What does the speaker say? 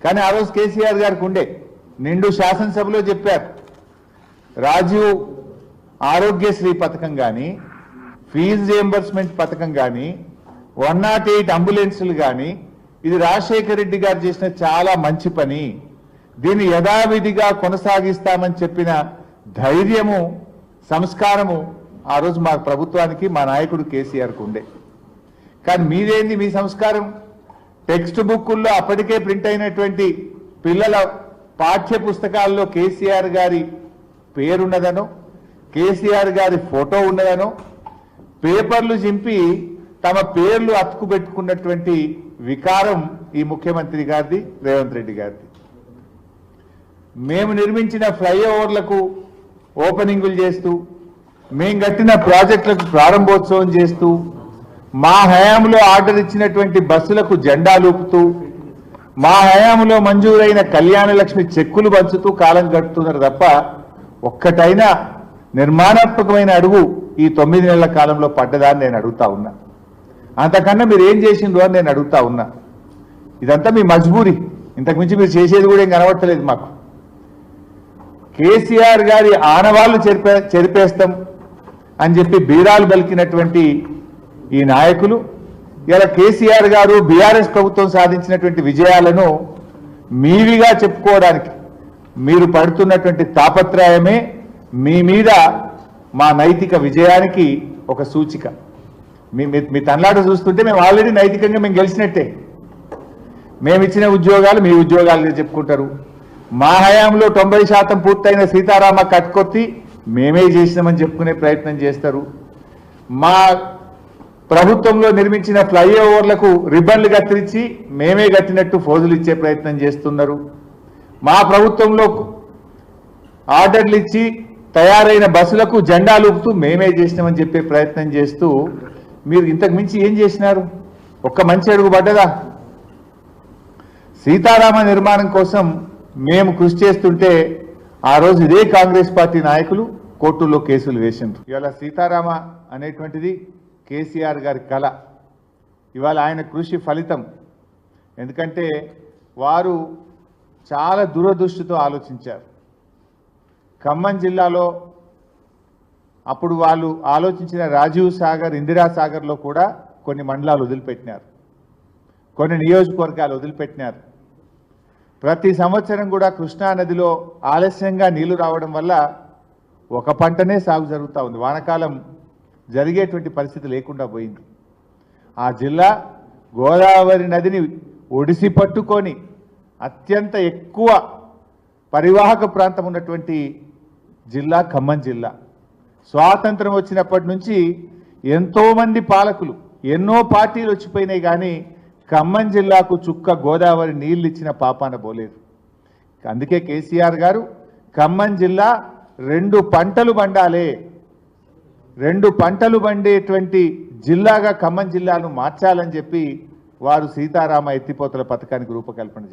కానీ ఆ రోజు కేసీఆర్ గారికి ఉండే నిండు శాసనసభలో చెప్పారు, రాజీవ్ ఆరోగ్యశ్రీ పథకం కానీ, ఫీజు రియంబర్స్మెంట్ పథకం కానీ, 108 అంబులెన్సులు కానీ, ఇది రాజశేఖర రెడ్డి గారు చేసిన చాలా మంచి పని, దీన్ని యథావిధిగా కొనసాగిస్తామని చెప్పిన ధైర్యము, సంస్కారము ఆ రోజు మా ప్రభుత్వానికి, మా నాయకుడు కేసీఆర్కు ఉండే. కానీ మీదేంది మీ సంస్కారం? టెక్స్ట్ బుక్కుల్లో అప్పటికే ప్రింట్ అయినటువంటి పిల్లల పాఠ్య పుస్తకాల్లో కేసీఆర్ గారి పేరున్నదనో, కేసీఆర్ గారి ఫోటో ఉన్నదనో పేపర్లు చింపి తమ పేర్లు అతుకు పెట్టుకున్నటువంటి వికారం ఈ ముఖ్యమంత్రి గారిది, రేవంత్ రెడ్డి గారిది. మేము నిర్మించిన ఫ్లైఓవర్లకు ఓపెనింగులు చేస్తూ, మేము కట్టిన ప్రాజెక్టులకు ప్రారంభోత్సవం చేస్తూ, మా హయాంలో ఆర్డర్ ఇచ్చినటువంటి బస్సులకు జెండాలూపుతూ, మా హయాంలో మంజూరైన కళ్యాణ లక్ష్మి చెక్కులు పంచుతూ కాలం గడుపుతున్నారు తప్ప ఒక్కటైనా నిర్మాణాత్మకమైన అడుగు ఈ 9 నెలల కాలంలో పడ్డదాన్ని నేను అడుగుతా ఉన్నా. అంతకన్నా మీరు ఏం చేసిండ్రు అని నేను అడుగుతా ఉన్నా. ఇదంతా మీ మజ్బూరి, ఇంతకుమించి మీరు చేసేది కూడా ఏం కనబడతలేదు మాకు. కేసీఆర్ గారి ఆనవాళ్లు చెరిపేస్తాం అని చెప్పి బీరాలు పలికినటువంటి ఈ నాయకులు ఇలా కేసీఆర్ గారు, బీఆర్ఎస్ ప్రభుత్వం సాధించినటువంటి విజయాలను మీవిగా చెప్పుకోవడానికి మీరు పడుతున్నటువంటి తాపత్రయమే మీ మీద మా నైతిక విజయానికి ఒక సూచిక. మీ తన్లాట చూస్తుంటే మేము ఆల్రెడీ నైతికంగా మేము గెలిచినట్టే. మేము ఇచ్చిన ఉద్యోగాలు మీ ఉద్యోగాలు చెప్పుకుంటారు. మా హయాంలో 90% పూర్తయిన సీతారామ కట్కొత్తి మేమే చేసినామని చెప్పుకునే ప్రయత్నం చేస్తారు. మా ప్రభుత్వంలో నిర్మించిన ఫ్లైఓవర్లకు రిబ్బన్లు కత్తిరించి మేమే కట్టినట్టు ఫోజులు ఇచ్చే ప్రయత్నం చేస్తున్నారు. మా ప్రభుత్వంలో ఆర్డర్లు ఇచ్చి తయారైన బస్సులకు జెండాలు ఊపుతూ మేమే చేసినామని చెప్పే ప్రయత్నం చేస్తూ మీరు ఇంతకు మించి ఏం చేసినారు? ఒక్క మంచి అడుగు పడ్డదా? సీతారామ నిర్మాణం కోసం మేము కృషి చేస్తుంటే ఆ రోజు ఇదే కాంగ్రెస్ పార్టీ నాయకులు కోర్టుల్లో కేసులు వేసిండ్రు. ఇవాళ సీతారామ అనేటువంటిది కేసీఆర్ గారి కళ, ఇవాళ ఆయన కృషి ఫలితం. ఎందుకంటే వారు చాలా దూరదృష్టితో ఆలోచించారు. ఖమ్మం జిల్లాలో అప్పుడు వాళ్ళు ఆలోచించిన రాజీవ్ సాగర్, ఇందిరా సాగర్లో కూడా కొన్ని మండలాలు వదిలిపెట్టినారు, కొన్ని నియోజకవర్గాలు వదిలిపెట్టినారు. ప్రతి సంవత్సరం కూడా కృష్ణానదిలో ఆలస్యంగా నీళ్లు రావడం వల్ల ఒక పంటనే సాగు జరుగుతూ ఉంది, వానాకాలం జరిగేటువంటి పరిస్థితి లేకుండా పోయింది. ఆ జిల్లా గోదావరి నదిని ఒడిసి పట్టుకొని అత్యంత ఎక్కువ పరివాహక ప్రాంతం ఉన్నటువంటి జిల్లా ఖమ్మం జిల్లా. స్వాతంత్రం వచ్చినప్పటి నుంచి ఎంతోమంది పాలకులు, ఎన్నో పార్టీలు వచ్చిపోయినాయి, కానీ ఖమ్మం జిల్లాకు చుక్క గోదావరి నీళ్ళు ఇచ్చిన పాపాన పోలేదు. అందుకే కేసీఆర్ గారు ఖమ్మం జిల్లా 2 పంటలు పండాలి, 2 పంటలు పండేటువంటి జిల్లాగా ఖమ్మం జిల్లాను మార్చాలని చెప్పి వారు సీతారామ ఎత్తిపోతల పథకానికి రూపకల్పన చేశారు.